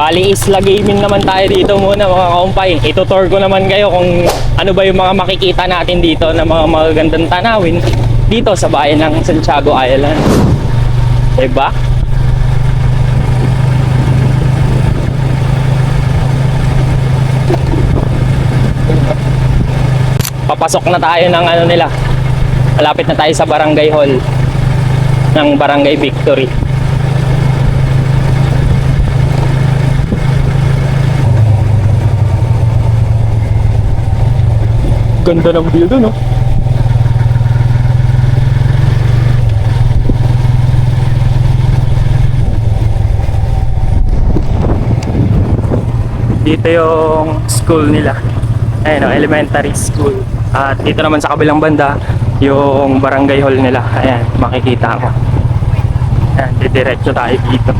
Bali Isla Gaming naman tayo dito muna mga kaumpay. Itutour ko naman kayo kung ano ba yung mga makikita natin dito na mga magagandang tanawin dito sa bayan ng Santiago Island. Diba? Papasok na tayo ng ano nila. Malapit na tayo sa Barangay Hall ng Barangay Victory. Ganda ng view doon, no? Dito yung school nila. Ayun, no, elementary school. At dito naman sa kabilang banda, yung barangay hall nila. Ayan, makikita mo. Ayan, didiretso tayo dito.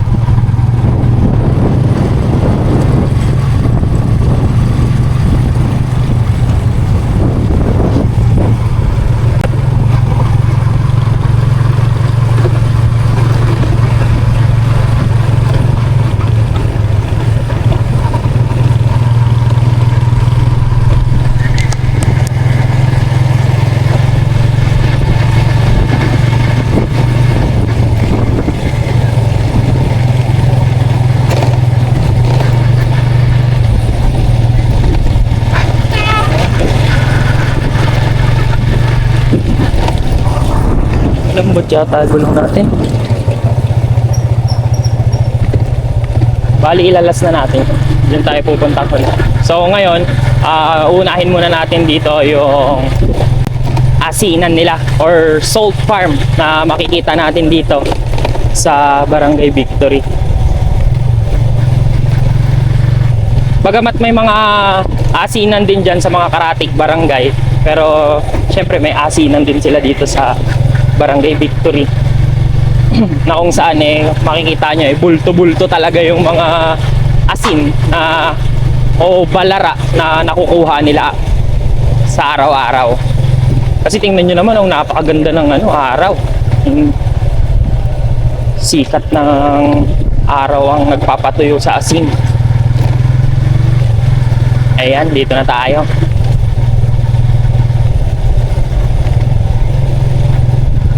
Lambot yata gulong natin. Bali ilalas na natin. Diyan tayo pupunta ko. So ngayon, unahin muna natin dito yung asinan nila or salt farm na makikita natin dito sa Barangay Victory. Bagamat may mga asinan din dyan sa mga karatig barangay, pero syempre may asinan din sila dito sa Barangay Victory na kung saan makikita nyo bulto-bulto talaga yung mga asin na o balara na nakukuha nila sa araw-araw. Kasi tingnan nyo naman, napakaganda ng araw. Yung sikat ng araw ang nagpapatuyo sa asin. Ayan, dito na tayo.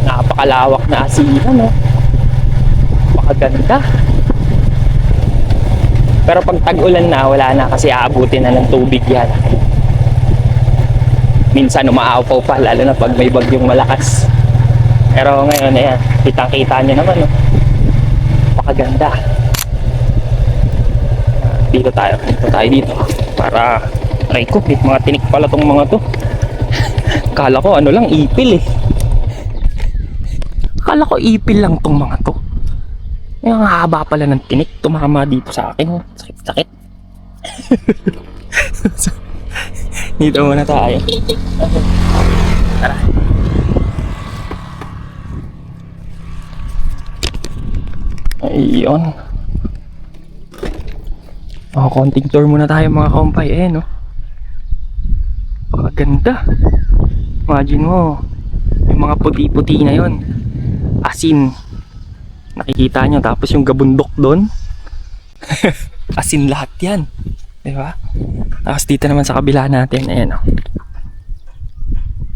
Napakalawak na asinan, no? Napakaganda. Pero pag tag-ulan na, wala na kasi aabutin na ng tubig yan. Minsan umaapaw pa, lalo na pag may bagyong malakas. Pero ngayon, ayan, kitang-kita nyo naman, no? Napakaganda. Dito tayo dito. Para, aray ko, mga tinik pala tong mga to. Kala ko, ano lang, ipil eh. Akala ko ipil lang tong mga to. Yung haba pala ng tinik. Tumama dito sa akin. Sakit-sakit. Dito muna tayo. Tara. Ayun. Konting tour muna tayo mga kaumpay. No? Paganda. Imagine mo, yung mga puti-puti na yon, asin, nakikita nyo, tapos yung gabundok doon asin lahat yan, diba? Tapos dito naman sa kabila natin, ayan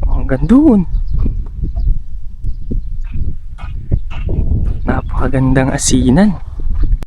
hanggang doon, napakagandang asinan.